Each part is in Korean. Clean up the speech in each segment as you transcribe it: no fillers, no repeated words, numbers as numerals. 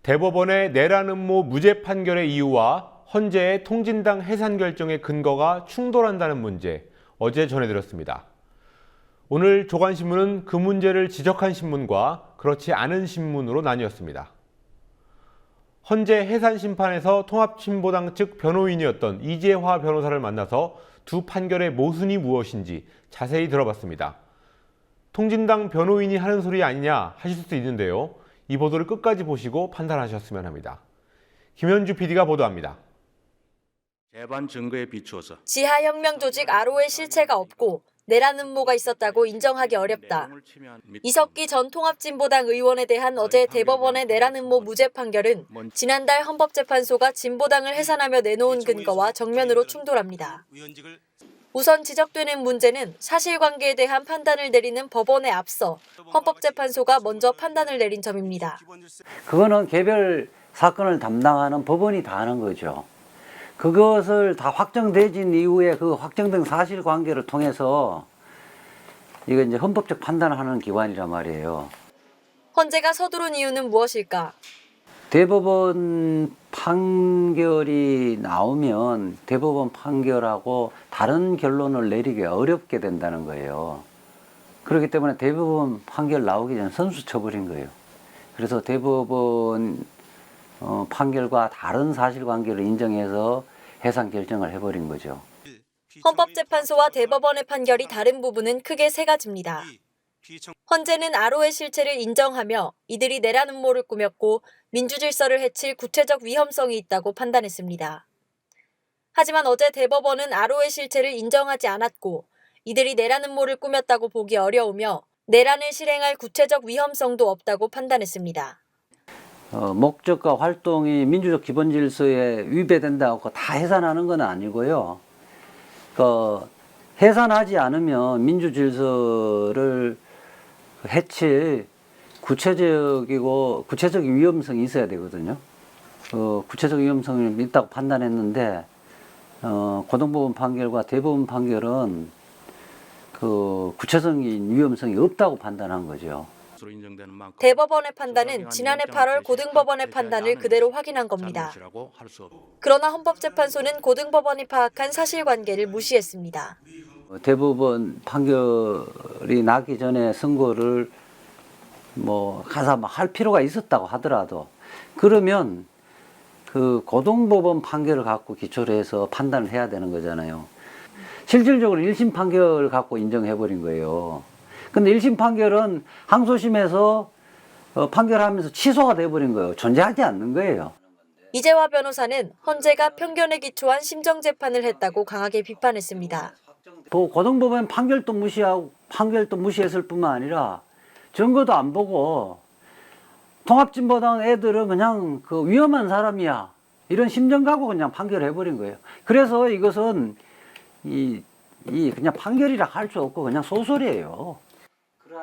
대법원의 내란 음모 무죄 판결의 이유와 헌재의 통진당 해산 결정의 근거가 충돌한다는 문제, 어제 전해드렸습니다. 오늘 조간신문은 그 문제를 지적한 신문과 그렇지 않은 신문으로 나뉘었습니다. 헌재 해산 심판에서 통합진보당 측 변호인이었던 이재화 변호사를 만나서 두 판결의 모순이 무엇인지 자세히 들어봤습니다. 통진당 변호인이 하는 소리 아니냐 하실 수도 있는데요. 이 보도를 끝까지 보시고 판단하셨으면 합니다. 김현주 PD가 보도합니다. 재반 증거에 비추어서 지하혁명 조직 RO의 실체가 없고 내란 음모가 있었다고 인정하기 어렵다. 이석기 전 통합진보당 의원에 대한 어제 대법원의 내란 음모 무죄 판결은 지난달 헌법재판소가 진보당을 해산하며 내놓은 근거와 정면으로 충돌합니다. 우선 지적되는 문제는 사실관계에 대한 판단을 내리는 법원에 앞서 헌법재판소가 먼저 판단을 내린 점입니다. 그거는 개별 사건을 담당하는 법원이 다 하는 거죠. 그것을 다 확정되진 이후에 그 확정된 사실관계를 통해서 이거 이제 헌법적 판단을 하는 기관이란 말이에요. 헌재가 서두른 이유는 무엇일까? 대법원 판결이 나오면 대법원 판결하고 다른 결론을 내리기 어렵게 된다는 거예요. 그렇기 때문에 대법원 판결 나오기 전에 선수 쳐버린 거예요. 그래서 대법원 판결과 다른 사실관계를 인정해서 해산 결정을 해버린 거죠. 헌법재판소와 대법원의 판결이 다른 부분은 크게 세 가지입니다. 헌재는 RO의 실체를 인정하며 이들이 내란 음모를 꾸몄고 민주질서를 해칠 구체적 위험성이 있다고 판단했습니다. 하지만 어제 대법원은 RO의 실체를 인정하지 않았고 이들이 내란 음모를 꾸몄다고 보기 어려우며 내란을 실행할 구체적 위험성도 없다고 판단했습니다. 목적과 활동이 민주적 기본 질서에 위배된다고 다 해산하는 건 아니고요. 해산하지 않으면 민주 질서를 해칠 구체적인 위험성이 있어야 되거든요. 구체적 위험성이 있다고 판단했는데 고등법원 판결과 대법원 판결은 구체적인 위험성이 없다고 판단한 거죠. 대법원의 판단은 지난해 8월 고등법원의 판단을 그대로 확인한 겁니다. 그러나 헌법재판소는 고등법원이 파악한 사실관계를 무시했습니다. 대법원 판결이 나기 전에 선고를 가서 할 필요가 있었다고 하더라도 그러면 그 고등법원 판결을 갖고 기초로 해서 판단을 해야 되는 거잖아요. 실질적으로 1심 판결을 갖고 인정해버린 거예요. 근데 1심 판결은 항소심에서 판결하면서 취소가 돼버린 거예요. 존재하지 않는 거예요. 이재화 변호사는 헌재가 편견에 기초한 심정재판을 했다고 강하게 비판했습니다. 고등법원 판결도 무시했을 뿐만 아니라 증거도 안 보고 통합진보당 애들은 그냥 위험한 사람이야 이런 심정 갖고 그냥 판결해버린 거예요. 그래서 이것은 그냥 판결이라 할 수 없고 그냥 소설이에요.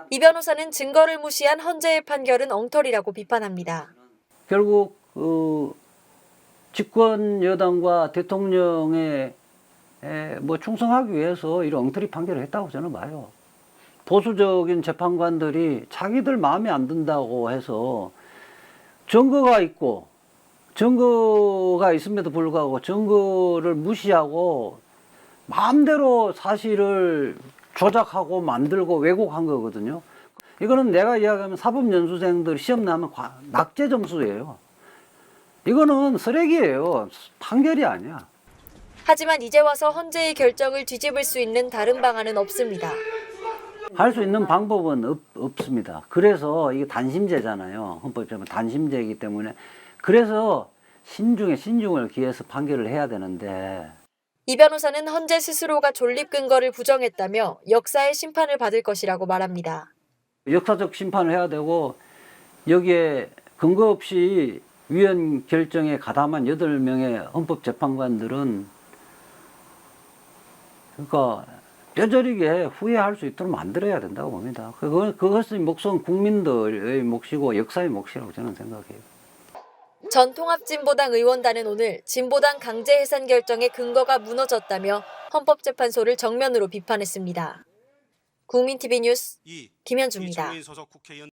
이 변호사는 증거를 무시한 헌재의 판결은 엉터리라고 비판합니다. 결국 집권 여당과 대통령에 충성하기 위해서 이런 엉터리 판결을 했다고 저는 봐요. 보수적인 재판관들이 자기들 마음에 안 든다고 해서 증거가 있음에도 불구하고 증거를 무시하고 마음대로 사실을 조작하고 만들고 왜곡한 거거든요. 이거는 내가 이야기하면 사법연수생들 시험 나면 낙제 점수예요. 이거는 쓰레기예요. 판결이 아니야. 하지만 이제 와서 헌재의 결정을 뒤집을 수 있는 다른 방안은 없습니다. 할 수 있는 방법은 없습니다. 그래서 이게 단심제잖아요. 헌법적으로 단심제이기 때문에. 그래서 신중을 기해서 판결을 해야 되는데. 이 변호사는 헌재 스스로가 존립 근거를 부정했다며 역사의 심판을 받을 것이라고 말합니다. 역사적 심판을 해야 되고 여기에 근거 없이 위헌 결정에 가담한 8명의 헌법재판관들은 뼈저리게 후회할 수 있도록 만들어야 된다고 봅니다. 그것의 몫은 국민들의 몫이고 역사의 몫이라고 저는 생각해요. 전 통합진보당 의원단은 오늘 진보당 강제 해산 결정의 근거가 무너졌다며 헌법재판소를 정면으로 비판했습니다. 국민TV 뉴스 김현주입니다.